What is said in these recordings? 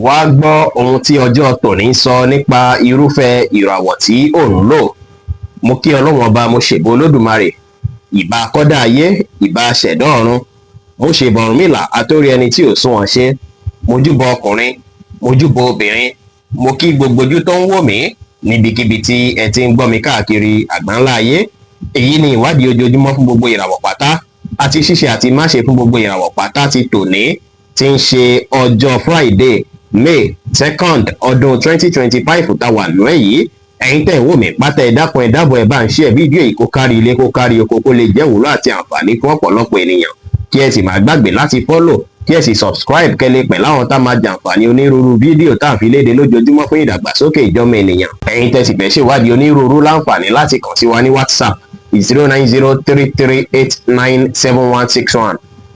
Wá gbọ́ ohun tí ọjọ́ tòní sọ nípa irúfẹ́ ìràwọ̀ tí ò ń lò. Mo kí Ọlọ́run ọba, mo ṣèbà Olódùmarè, ìbà akọ́dá ayé, ìbà aṣẹ̀dá ọ̀run, mo ṣèbà Ọ̀rúnmìlà atórí ẹni tí ò sunwọ̀n ṣe, mo júbọ ọkùnrin, mo júbọ obìnrin, mo kí gbogbo ojú tó ń wò mí níbikíbi tí ẹ ti ń gbọ́ mi káàkiri àgbáńlá ayé. Èyí ni ìwádìí ojoojúmọ́ fún gbogbo ìràwọ̀ pátá àti ṣíṣe àti máṣe fún gbogbo ìràwọ̀ pátá ti tòní, tí ń ṣe ọjọ́ Friday, May 2nd ọdún 2025 tá wà nú ẹ̀ yìí. Ẹ̀yin tẹ́ ń wò mí pátá, ẹ dákun ẹ dábọ̀ ẹ bá ń share fídíò yìí kó kárí ilé kó kárí oko, kó lè jẹ́ ìwúlò àti àǹfààní fún ọ̀pọ̀lọpọ̀ ènìyàn. Kí ẹ sì má gbàgbé láti follow, kí ẹ sì subscribe kẹ́lẹ́ pẹ̀ láwọn tá máa jàǹfààní onírúurú fídíò tá à ń fi léde lójoojúmọ́ fún ìdàgbàsókè ìjọmọ ènìyàn. Ẹ̀yin tẹ́ sì fẹ́ ṣèwádìí onírúurú láǹfààní láti kàn sí wa ní WhatsApp 09033897161.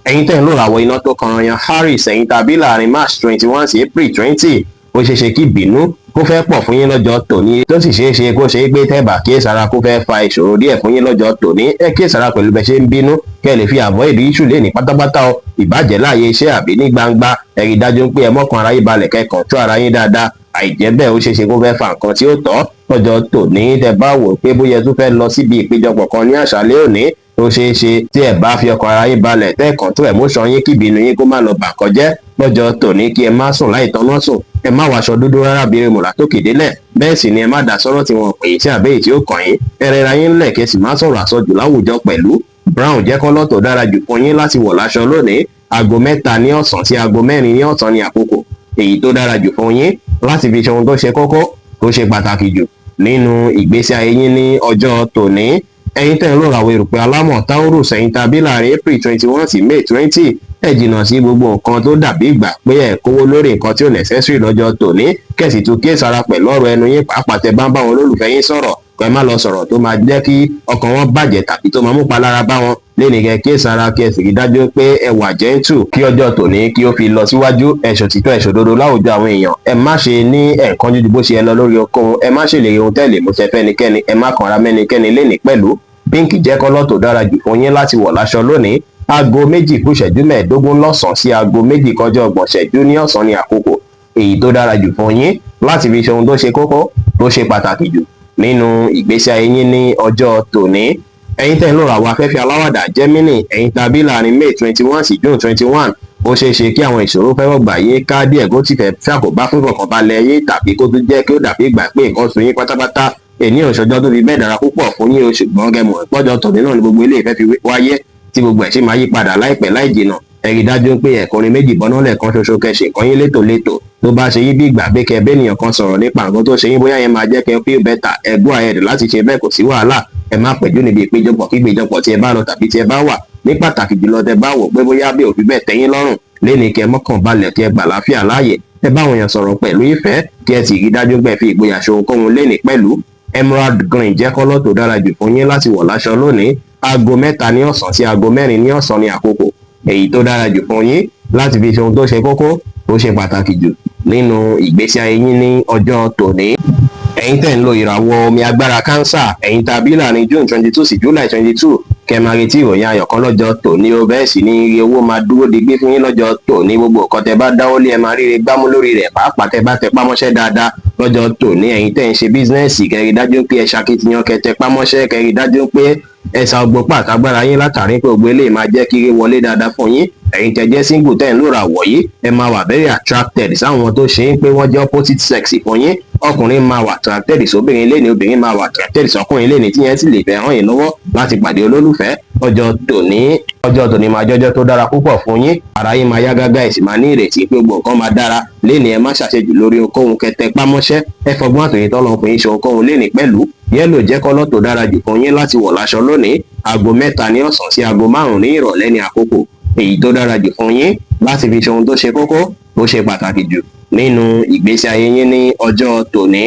Ẹ̀yin tẹ́ ń lò ràwọ̀ iná tó kan yan Harris, ẹ̀yin tàbí láàrin March 21 sí April 20, ó ṣeé ṣe kí ìbínú kó fẹ́ pọ̀ fún yín lọ́jọ́ tòní, tó sì ṣeé ṣe kó ṣe é gbé tẹ́bà kíyèsára kó fẹ́ fa ìṣòro díẹ̀ fún yín lọ́jọ́ tòní. Ẹ kíyèsára pẹ̀lú bẹ́ ṣe ń bínú, kẹ́ ẹ lè fi avoid issue lé ní pátápátá o, ìbàjẹ́ láàyè iṣẹ́ àbí ní gbangba. Ẹ rí dájú pé ẹ mọ́kàn ara yín balẹ̀, kẹ́ control ara yín dáadáa. Àìjẹ́ bẹ́ẹ̀ ó ṣeé ṣe kó fẹ́ fa nǹkan tí ó tọ́ lọ́jọ́ tòní. Tẹ́ bá wò pé bóyá tó fẹ́ lọ síbi ìpéjọpọ̀ kan ní àṣálẹ́ òní, ó ṣeé ṣe tí ẹ bá fi ọkàn ara yín balẹ̀, tẹ́ control emotion yín kí ìbínú yín kó má lọ bà nǹkan jẹ́ lọ́jọ́ tòní. Kí ẹ má sùn láì tọ́nà sùn, ẹ má wàṣọ dúdú rárá bíi mọ̀lá tó kéde lẹ̀, bẹ́ẹ̀ sì ni ẹ má dá sọ́rọ̀ tí wọ́n pè é tí àbẹ́yìí tí ó kàn yín. Ẹ rẹra yín lẹ̀, kí ẹ sì má sọ̀rọ̀ àsọjù láwùjọ pẹ̀lú. Brown jẹ́ kọ́lọ̀ tó dára jù fún yín láti wọ̀ láṣọ lónìí. Aago 3 ní ọ̀sán sí aago 4 ní ọ̀sán ni àkókò èyí tó dára jù fún yín láti fi ṣe ohun tó ṣe kókó tó ṣe pàtàkì jù nínú ìgbésí ayé yín ní ọjọ́ tòní. Ẹ̀yin tẹ́ ń lò ràwọ̀ erùpẹ̀ alámọ̀ Taurus, ẹ̀yin tàbí láàrin April 21 sí May 20, ẹ jìnnà sí gbogbo nǹkan tó dàbí ìgbà pé ẹ kówó lórí nǹkan tí ò necessary lọ́jọ́ tòní. Kẹ̀sì tún kíyèsára pẹ̀lú ọ̀rọ̀ ẹnu yín, pàápàá tẹ́ bá ń bá wọn olólùfẹ́ yín sọ̀rọ̀. Ẹ má lọ sọ̀rọ̀ tó máa jẹ́ kí ọkàn wọn bàjẹ́ tàbí tó máa mú palára bá wọn. Lẹ́nu kẹ́ kíyèsára, kí ẹ sì rí dájú pé ẹ wà gentle kí ọjọ́ tòní kí ó fi lọ síwájú. Ẹ̀ṣọ́ títọ́ ẹ̀ṣọ́ dodo láwùjọ àwọn èèyàn. Ẹ má ṣe ní ẹ̀ẹ̀kan jújú bó ṣe ẹ lọ lórí okòwò. Ẹ má ṣèlérí ohun tẹ́lẹ̀ mú ṣe fẹ́nikẹ́ni. Ẹ má kanra mẹ́nikẹ́ni lénìí pẹ̀lú. Pink jẹ́ kọ́lọ̀ tó dára jù fún yín láti wọ̀ láṣọ lónìí. Aago 2 kù ìṣẹ́jú 15 lọ́sàn-án sí aago 2 kọjá 30 ìṣẹ́jú ní ọ̀sán ni àkókò èyí tó dára jù fún yín láti fi ṣe ohun tó ṣe kókó tó ṣe pàtàkì jù nínú ìgbésí ayé yín ní ọjọ́ tòní. Ẹ̀yin tẹ́ ń lò ràwọ̀ afẹ́fẹ́ aláwàdà Gemini, ẹ̀yin tàbí láàrin May 21 sí June 21, ó ṣeé ṣe kí àwọn ìṣòro fẹ́ wọ́gbà yín ká díẹ̀ kó ti fẹ́ ṣàkóbá fún ìfọ̀kànbalẹ̀ yín, tàbí kó tún jẹ́ kí ó dàbí ìgbà pé nǹkan sun yín pátápátá. Ènìyàn ṣọjọ́ tó fi bẹ́ẹ̀ dára púpọ̀ fún yín o, ṣùgbọ́n gẹ̀mọ̀ ìpọ́jọ́ tòní náà ni gbogbo ilé ìfẹ́ fi wáyé, tí gbogbo ẹ̀ sì máa yí padà láìpẹ́ láì jìnà. Ẹ rí dájú pé ẹ̀kọrin méjì bọ́ná lẹ́ẹ̀kan ṣoṣo, kẹ́ ṣe nǹkan yín létòlétò. Tó bá ṣe yín bí ìgbà pé kẹ́ bẹ́nìyàn kan sọ̀rọ̀ nípa nǹkan tó ṣe yín, bóyá yẹn máa jẹ́ kẹ́ feel better, ẹ go ahead láti ṣe bẹ́ẹ̀, kò sí wàhálà. Ẹ má pẹ̀jú níbi ìpéjọpọ̀ kí ìpéjọpọ̀ tí ẹ bá lọ tàbí tí ẹ bá wà. Ní pàtàkì jùlọ tẹ́ bá wò pé bóyá bí òfin bẹ́ẹ̀ tẹ́yín lọ́rùn, léni kẹ́ mọ́kàn balẹ̀, kí ẹ gbà láfíà láàyè. Ẹ bá àwọn èèyàn sọ̀rọ̀ pẹ̀lú ìfẹ́, kí ẹ sì rí dájú pé ẹ fi ìgboyà ṣe ohunkóhun léni pẹ̀lú. Emerald green jẹ́ kọ́lọ̀ tó dára jù fún yín láti wọ̀ láṣọ lónìí. Aago 3 ní ọ̀sán sí aago 4 ní ọ̀sán ni àkókò èyí tó dára jù fún yín láti fi ṣe ohun tó ṣe kókó tó ṣe pàtàkì jù nínú ìgbésí ayé yín ní ọjọ́ tòní. Ẹ̀yin tẹ́ ń lo ìràwọ̀ omi agbára Cancer, ẹ̀yin tàbí láàrin June 22 sí July 22, kẹ́ máa retí ìròyìn ayọ̀ kan lọ́jọ́ tòní o. Bẹ́ẹ̀ sì ni ire owó máa dúró digbí fún yín lọ́jọ́ tòní. Gbogbo nǹkan tẹ́ bá dáwọ́ lé ẹ máa ríre gbámú lórí rẹ̀, pàápàá tẹ́ bá tẹpá mọ́ṣẹ́ dáadáa lọ́jọ́ tòní. Ẹ̀yin tẹ́ ń ṣe bísínẹ́sì, kẹ́ rí dájú pé ẹ ṣakitiyan, kẹ́ tẹpá mọ́ṣẹ́, kẹ́ rí dájú pé ẹ sa ọgbọ́n pàtàgbára yín látàrí pé gbogbo eléyìí máa jẹ́ kí ire wọlé dáadáa fún yín. Ẹ̀yin tẹ́ jẹ́ single tẹ́ ń lò ràwọ̀ yìí, ẹ máa wà very attracted sáwọn tó ṣe ń pé wọ́n jẹ́ opposite sex fún yín. Ọkùnrin máa wà attracted sóbìnrin léni, obìnrin máa wà attracted sọkùnrin léni, tí yẹn sì lè fẹ́ ràn yín lọ́wọ́ láti pàdé olólùfẹ́. Ọjọ́ tòní máa jọjọ́ tó dára púpọ̀ fún yín. Ara yín máa yá gágá, ẹ sì máa ní ìrètí pé gbogbo nǹkan máa dára léni. Ẹ má ṣàṣejù lórí ohunkóhun, kẹ́ tẹpá mọ́ṣẹ́, ẹ fọgbọ́n àtòyè tọ́lọ́ fún yín ṣe ohunkóhun léni pẹ̀lú. Yẹ́lò jẹ́ kọ́lọ̀ tó dára jù fún yín láti wọ̀ láṣọ lónìí. Aago 3 ní ọ̀sán sí aago 5 ní ìrọ̀lẹ́ ni àkókò èyí tó dára jù fún yín láti fi ṣe ohun tó ṣe kókó tó ṣe pàtàkì jù nínú ìgbésí ayé yín ní ọjọ́ tòní.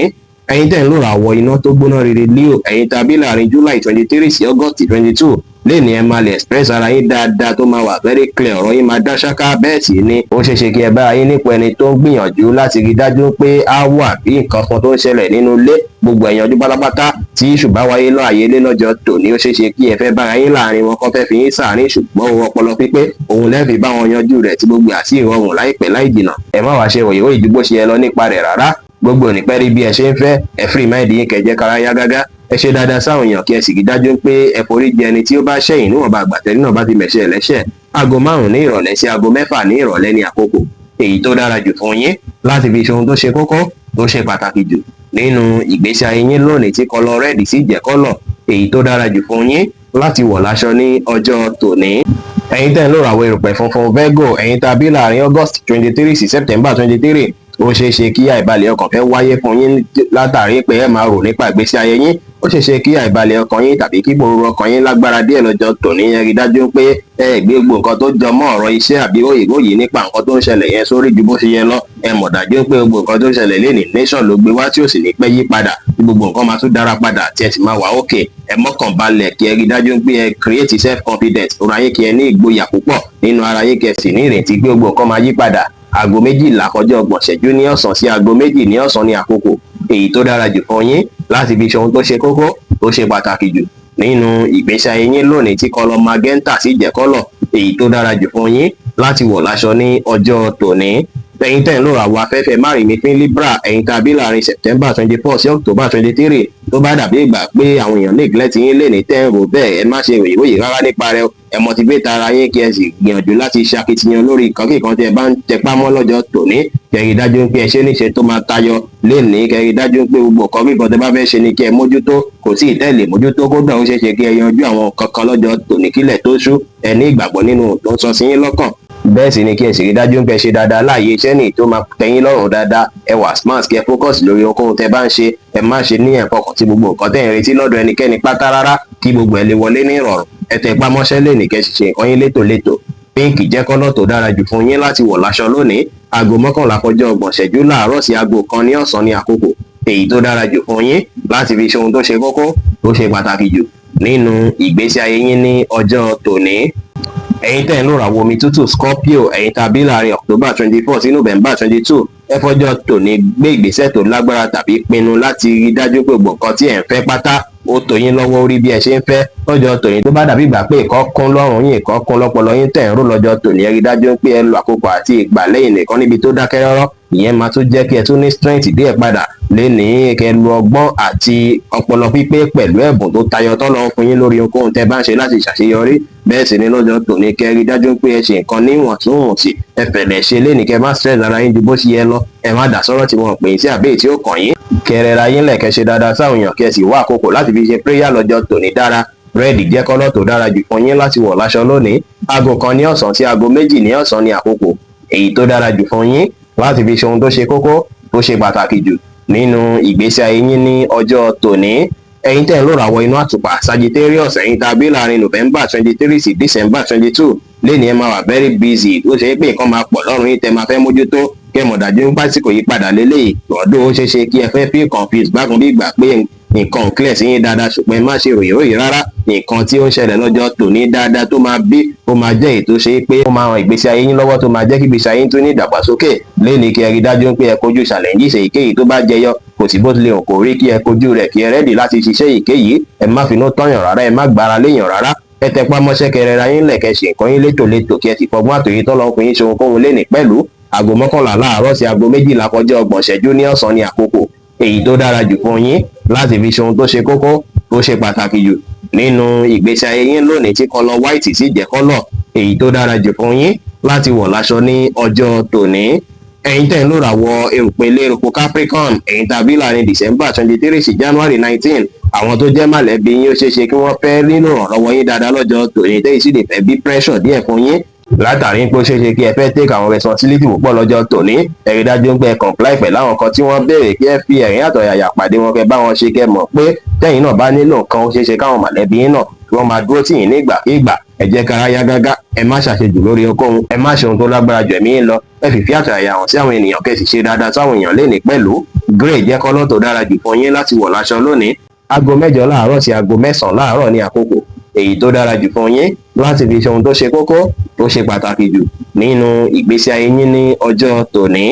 Ẹ̀yin tẹ́ ń lò ràwọ̀ iná tó gbóná rere Leo, ẹ̀yin tàbí láàrin July 23 sí August 22, léni ẹ máa lè express ara yín dáadáa tó máa wà very clear, ọ̀rọ̀ yín máa dá ṣáká. Bẹ́ẹ̀ sì ni ó ṣeéṣe kí ẹ bára yín nípò ẹni tó ń gbìyànjú láti rí dájú pé á wà bí nǹkan kan tó ń ṣẹlẹ̀ nínú ilé. Gbogbo ẹ̀yànjú pátápátá tí ṣùgbọ́n wáyé láàyè ilé lọ́jọ́ tòní ó ṣeéṣe kí ẹ fẹ́ bára yín láàrin wọn kọ́ fẹ́ fi yín sáàrin, ṣùgbọ́n òun ọpọlọ pípé òun lẹ́ẹ̀fì bá wọn yanjú rẹ̀ tí gbogbo àti ìrọ̀rùn láìpẹ́ láì jìnà. Ẹ má wá ṣe òyìnbó ìdúgbò ṣe ẹ lọ nípa rẹ̀ rárá. Gbogbo ònípẹ́ rí bí ẹ ṣe ń fẹ́, ẹ free mind yín kẹjẹ kára yá gágá. Ẹ ṣe dáadáa sáwọn èèyàn kí ẹ sì rí dájú pé ẹ forí jì ẹni tí ó bá ṣẹ̀yìn níwọ̀nba àgbàtẹ́lẹ̀ náà bá ti mẹ̀ṣẹ̀ ẹlẹ́ṣẹ̀. Aago 5 ní ìrọ̀lẹ́ sí aago 6 ní ìrọ̀lẹ́ ní àkókò èyí tó dára jù fún yín láti fi ṣe ohun tó ṣe kókó tó ṣe pàtàkì jù nínú ìgbésí ayé yín lónìí, tí kọlọ rẹ́ẹ̀dì sì jẹ́ kọ́lọ̀ èyí tó dára jù fún yín láti wọ̀ láṣọ ní ọjọ́ tòní. Ẹ̀yin tẹ́ ń lò ràwọ̀ erùpẹ̀ funfun Virgo, ẹ̀yin tá a bí láàrin August 23 sí September 23, ó ṣeé ṣe kí àìbalẹ̀ ọkàn fẹ́ wáyé fún yín látàrí pé ẹ máa rò nípa ìgbésí ayé yín. Ó ṣeé ṣe kí àìbalẹ̀ ọkàn yín tàbí kí gbòòrò ọkàn yín lágbára díẹ̀ lọ́jọ́ tòní. Ẹ rí dájú pé ẹ gbé gbogbo nǹkan tó jọ mọ́ ọ̀rọ̀ iṣẹ́ àbí òyìnbóyìí nípa nǹkan tó ń ṣẹlẹ̀ yẹn sórí ju bó ṣe yẹ lọ. Ẹ mọ̀ dájú pé gbogbo nǹkan tó ń ṣẹlẹ̀ lé ní nation ló gbé wá tí ò sì ní pẹ́ yí padà, tí gbogbo nǹkan máa tún dára padà tí ẹ sì máa wà òkè. Ẹ mọ́kàn balẹ̀ kí ẹ rí dájú pé ẹ create self confidence, ọ̀rọ̀ ayé kí ẹ ní ìgboyà púpọ̀ nínú ara yín, kí ẹ sì ní ìrètí pé gbogbo nǹkan máa yí padà. Aago 12 kọjá 30 ìṣẹ́jú ní ọ̀sán sí aago 2 ní ọ̀sán ní àkókò èyí tó dára jù fún yín láti fi ṣe ohun tó ṣe kókó tó ṣe pàtàkì jù nínú ìgbésí ayé yín lónìí, tí kọlọ magenta sì jẹ́ kọ́lọ̀ èyí tó dára jù fún yín láti wọ̀ láṣọ ní ọjọ́ tòní. Ẹ̀yin tẹ́ ń lò ràwọ̀ afẹ́fẹ́ márìmí fún Libra, ẹ̀yin tá a bí láàrin September 24 sí October 23, tó bá dàbí ìgbà pé àwọn èèyàn neglect yín lénìí tẹ́ ń rò bẹ́ẹ̀, ẹ má ṣe òyìnbóyìí rárá nípa rẹ̀. Ẹ motivate ara yín kí ẹ sì gbìyànjú láti ṣakitiyan lórí ìkànkíkan tí ẹ bá ń tẹpá mọ́ lọ́jọ́ tòní. Kẹ́rí dájú pé ẹ ṣe níṣe tó máa tayọ lénìí. Kẹ́rí dájú pé gbogbo nǹkan kíkan tẹ́ bá fẹ́ ṣe ni kí ẹ mójútó, kò sí ìtẹ́lẹ̀ mójútó, kódà ó ṣeéṣe kí ẹ yanjú àwọn kankan lọ́jọ́ tòní kílẹ̀ tó ṣú. Ẹ ní ìgbàgbọ́ nínú tó ń sọ sí yín lọ́kàn. Bẹ́ẹ̀ sì ni kí ẹ sì rí dájú pé ẹ ṣe dáadáa láàyè iṣẹ́ nìyí tó máa tẹ́yìn lọ́rùn dáadáa. Ẹ wà smart kí ẹ focus lórí ohunkóhun tẹ́ bá ń ṣe. Ẹ má ṣe ní ẹ̀fọkàn tí gbogbo nǹkan tẹ́ ń retí lọ́dọ̀ ẹnikẹ́ni pátá rárá, kí gbogbo ẹ lè wọlé ní ìrọ̀rùn. Ẹ tẹpá mọ́ṣẹ́ lénìí kẹ́ sì ṣe nǹkan yín létòlétò. Píǹkì jẹ́ kọ́lọ̀ tó dára jù fún yín láti wọ̀ láṣọ lónìí. Aago 11 kọjá 30 ìṣẹ́jú láàárọ̀ sí aago 1 ní ọ̀sán ní àkókò èyí tó dára jù fún yín láti fi ṣe ohun tó ṣe kókó tó ṣe pàtàkì jù nínú ìgbésí ayé yín ní ọjọ́ tòní. Ẹ̀yin tẹ́ ń lò ràwọ̀ omi tútù Scorpio, ẹ̀yin tá a bí láàrin October 24 sí November 22, ẹ fọjọ́ tòní gbé ìgbésẹ̀ tó lágbára tàbí pinnu láti rí dájú pé gbogbo nǹkan tí ẹ̀ ń fẹ́ pátá ó tó yín lọ́wọ́ orí bí ẹ ṣe ń fẹ́ lọ́jọ́ tòní. Tó bá dàbí ìgbà pé ìkọ́ kún lọ́rùn yín, ìkọ́ kún lọ́pọlọ yín tẹ̀ ń rò lọ́jọ́ tòní, ẹ rí dájú pé ẹ lo àkókò àti ìgbà lẹ́yìn nìkan níbi tó dákẹ́ rọ́rọ́. Ìyẹn máa tún jẹ́ kí ẹ tún ní strength díẹ̀ padà lénìí. Kẹ́ lu ọgbọ́n àti ọpọlọ pípé pẹ̀lú ẹ̀bùn tó tayọ tọ́lọ́run fún yín lórí ohunkóhun tẹ́ bá ń ṣe láti ṣàṣeyọrí. Bẹ́ẹ̀ sì ni lọ́jọ́ tòní kẹ́ rí dájú pé ẹ ṣe nǹkan níwọ̀ntúnwọ̀nsì. Ẹ fẹ̀lẹ̀ ṣe lénìí, kẹ́ má stress ara yín ju bó ṣe yẹ lọ. Ẹ má dà sọ́rọ̀ tí wọ́n pè é sí àbẹ́ẹ̀ tí ó kàn yín. Kẹrẹra yín lẹ̀ kẹ́ ṣe dáadáa sáwọn èèyàn, kẹ́ sì wá àkókò láti fi ṣe prayer lọ́jọ́ tòní dára. Rẹ́ẹ̀dì jẹ́ kọ́lọ̀ tó dára jù fún yín láti wọ̀ láṣọ lónìí. Aago 1 ní ọ̀sán sí aago 2 ní ọ̀sán ní àkókò èyí tó dára jù fún yín láti fi ṣe ohun tó ṣe kókó tó ṣe pàtàkì jù nínú ìgbésí ayé yín ní ọjọ́ tòní. Ẹ̀yin tẹ́ ń lò ràwọ̀ inú àtùpà Sagittarius, ẹ̀yin tá a bí láàrin November 23 sí December 22, lénìí ẹ máa wà very busy. Ó ṣe é pé nǹkan máa pọ̀ lọ́rùn yín tẹ́ máa fẹ́ mójútó. Kẹ́ mọ̀ dájú ń pásíkò yí padà lélẹ́yìí. Ọ̀dọ́ ó ṣeé ṣe kí ẹ fẹ́ feel confused bákan bí ìgbà pé nǹkan clear sí yín dáadáa, ṣùgbọ́n ẹ má ṣe ròyìnròyìn rárá. Nǹkan tí ó ń ṣẹlẹ̀ lọ́jọ́ tòní dáadáa tó máa bí ó máa jẹ́ èyí tó ṣe é pé ó máa ran ìgbésí ayé yín lọ́wọ́, tó máa jẹ́ kí ìgbésí ayé yín tún ní ìdàgbàsókè. Lénìí kí ẹ rí dájú pé ẹ kojú challenges èyíkéyìí tó bá jẹyọ, kò sí bó tilẹ̀ hàn kó rí, kí ẹ kojú rẹ̀, kí ẹ rẹ́dì láti ṣiṣẹ́ èyíkéyìí. Ẹ má finú tọ́yàn rárá, ẹ má gbára léèyàn rárá. Ẹ tẹpá mọ́ṣẹ́, kẹ́ rẹra yín lẹ̀, kẹ́ ṣe nǹkan yín létòlétò, kí ẹ sì fọgbọ́n àtòyé tọ́lọ́run fún yín ṣe ohunkóhun lénìí pẹ̀lú. Aago 11 láàárọ̀ sí aago 12 kọjá 30 ìṣẹ́jú ní ọ̀sán ní àkókò èyí tó dára jù fún yín láti fi ṣe ohun tó ṣe kókó tó ṣe pàtàkì jù nínú ìgbésí ayé yín lónìí, tí kọlọ white sì jẹ́ kọ́lọ̀ èyí tó dára jù fún yín láti wọ̀ láṣọ ní ọjọ́ tòní. Ẹ̀yin tẹ́ ń lò ràwọ̀ erùpẹ̀ eléruko Capricorn, ẹ̀yin tá a bí láàrin December 23 sí January 19, àwọn tó jẹ́ mọ̀lẹ́bí yín ó ṣeé ṣe kí wọ́n fẹ́ nínú ìrànlọ́wọ́ yín dáadáa lọ́jọ́ tòní, tẹ́yìn sì lè fẹ́ bí pressure díẹ̀ fún yín látàrí pé ó ṣeé ṣe kí ẹ fẹ́ take àwọn responsibility púpọ̀ lọ́jọ́ tòní. Ẹ rí dájú pé ẹ comply pẹ̀lú àwọn kan tí wọ́n béèrè, kí ẹ fi ẹ̀rín àtọ̀yàyà pàdé wọn, kẹ́ bá wọn ṣe, kẹ́ mọ̀ pé tẹ́yìn náà bá nílò nǹkan ó ṣeé ṣe káwọn mọ̀lẹ́bí yín náà kí wọ́n máa dúró tì yín nígbàkigbà. Ẹ jẹ́ kára yá gágá, ẹ má ṣàṣejù lórí ohunkóhun, ẹ má ṣe ohun tó lágbára jù ẹ̀mí yín lọ. Ẹ fìfẹ́ àtọ̀yàyà hàn sí àwọn ènìyàn, kẹ́ sì ṣe dáadáa sáwọn èèyàn lénìí pẹ̀lú. Grey jẹ́ kọ́lọ̀ tó dára jù fún yín láti wọ̀ láṣọ lónìí. Aago 8 láàárọ̀ sí aago 9 láàárọ̀ ní àkókò èyí tó dára jù fún yín láti fi ṣe ohun tó ṣe kókó tó ṣe pàtàkì jù nínú ìgbésí ayé yín ní ọjọ́ tòní.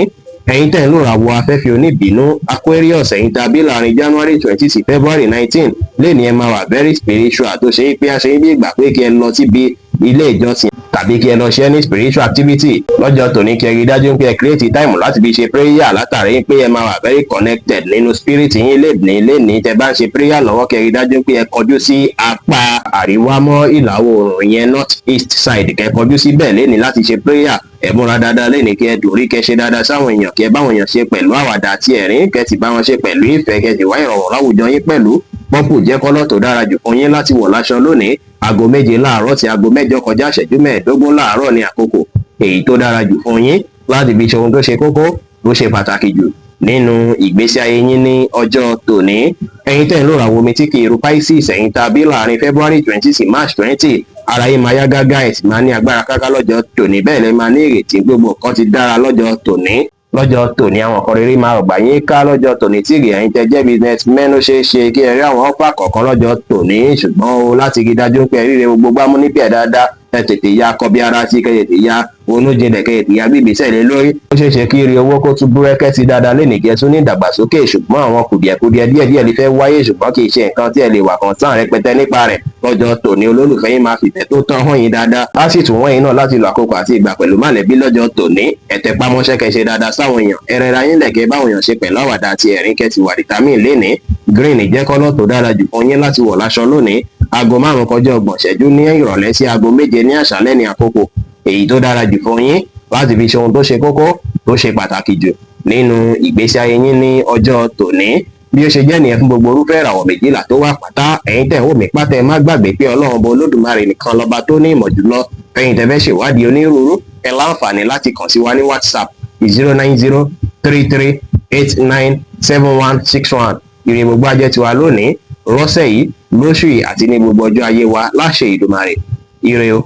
Ẹ̀yin tẹ́ ń lò ràwọ̀ afẹ́fẹ́ oníbínú Aquarius, ẹ̀yin tàbí láàrin January 20 sí February 19 lè ní ẹ máa wà very spiritual tó ṣe pé a ṣe ń bí ìgbà pé kí ẹ lọ síbi ilé ìjọsìn tàbí kí ẹ lọ ṣe ní spiritual activity lọ́jọ́ tòní. Kí ẹ rí dájú pé ẹ create time láti fi ṣe prayer látàrí pé ẹ máa wà very connected nínú spirit yín lẹ́ni tẹ́ bá ń ṣe prayer lọ́wọ́. Kí ẹ rí dájú pé ẹ kọjú sí apá àríwá mọ́ ìlà oòrùn yẹn north east side, kẹ́ kọjú síbẹ̀ lẹ́ni láti ṣe prayer. Ẹ múra dáadáa lẹ́ni kí ẹ dòrí kẹ́ ṣe dáadáa sáwọn èèyàn, kí ẹ báwọn èèyàn ṣe pẹ̀lú àwàdà àti ẹ̀rín, kẹ́ sì bá wọn ṣe pẹ̀lú ìfẹ́, kẹ́ sì wá ìrọ̀rùn láwùjọ yín pẹ̀lú. Pọ́pù jẹ́ kọ́lọ̀ tó dára jù fún yín láti wọ̀ láṣọ lónìí. Aago 7 láàárọ̀ sí aago 8 kọjá ìṣẹ́jú 15 láàárọ̀ ní àkókò èyí tó dára jù fún yín láti fi ṣe ohun tó ṣe kókó tó ṣe pàtàkì jù nínú ìgbésí ayé yín ní ọjọ́ tòní. Ẹ̀yin tẹ́ ń lò ràwọ̀ omi tí kì í ru Pisces, ẹ̀yin tàbí láàrin February 20 sí March 20, ara yín máa yá gágá, ẹ̀ sì máa ní agbára káká lọ́jọ́ tòní. Bẹ́ẹ̀ lẹ máa ní ìrètí gbogbo nǹkan ti dára lọ́jọ́ tòní. Lọ́jọ́ tòní àwọn ọkọ̀ rere máa gbà yín ká lọ́jọ́ tòní. Tí ẹ̀yin tẹ́ jẹ́ businessmen ó ṣeé ṣe kí ẹ rí àwọn ọ́fà kọ̀ọ̀kan lọ́jọ́ tòní, ṣùgbọ́n o láti rí dájú pé ríre gbogbo gbámú níbẹ̀ dáadáa, ẹ tètè ya kọbi ara sí, kẹ́ tètè ya ronú jinlẹ̀, kẹ́ tètè ya bíbí sẹ́lẹ̀ lórí. Ó ṣeé ṣe kí rí owó kó tún búrẹ́kẹ́ sí dáadáa lẹ́nìí kí ẹ tún ní ìdàgbàsókè, ṣùgbọ́n àwọn kùdìẹ̀kudiẹ díẹ̀díẹ̀ lè fẹ́ wáyé, ṣùgbọ́n kì í ṣe nǹkan tí ẹ lè wà kan tán rẹpẹtẹ nípa rẹ̀. Lọ́jọ́ tòní olólùfẹ́ yín máa fìfẹ́ tó tán hàn yín dáadáa, á sì tún wọ́n yín náà láti lo àkókò àti ìgbà pẹ̀lú mọ̀lẹ́bí lọ́jọ́ tòní. Ẹ tẹpá mọ́ṣẹ́ kẹ́ ṣe dáadáa sáwọn èèyàn, ẹ rẹra yín lẹ̀kẹ́ báwọn èèyàn ṣe pẹ̀lú àwàdà àti ẹ̀rín, kẹ́ ti wà determine lénìí. Green jẹ́ kọ́lọ̀ tó dára jù fún yín láti wọ̀ láṣọ lónìí. Aago 5 kọjá 30 ìṣẹ́jú ní ìrọ̀lẹ́ sí aago 7 ní àṣálẹ́ ní àkókò èyí tó dára jù fún yín láti fi ṣe ohun tó ṣe kókó tó ṣe pàtàkì jù nínú ìgbésí ayé yín ní ọjọ́ tòní. Bí ó ṣe jẹ́ nìyẹn fún gbogbo orúfẹ́ ìràwọ̀ méjìlá tó wà pátá. Ẹ̀yin tẹ́ ń wò mí pátá, ẹ má gbàgbé pé Ọlọ́run Ọba Olódùmarè nìkan lọ́ba tó ní ìmọ̀ jùlọ. Ẹ̀yin tẹ́ fẹ́ ṣèwádìí onírúurú, ẹ láǹfààní láti kàn sí wa ní WhatsApp 09033897161. Ìrìn gbogbo ajẹ́ tiwa lónìí, lọ́sẹ̀ yìí, lóṣù yìí àti ní gbogbo ọjọ́ ayé wa láṣẹ Ìdùmarè. Ire o.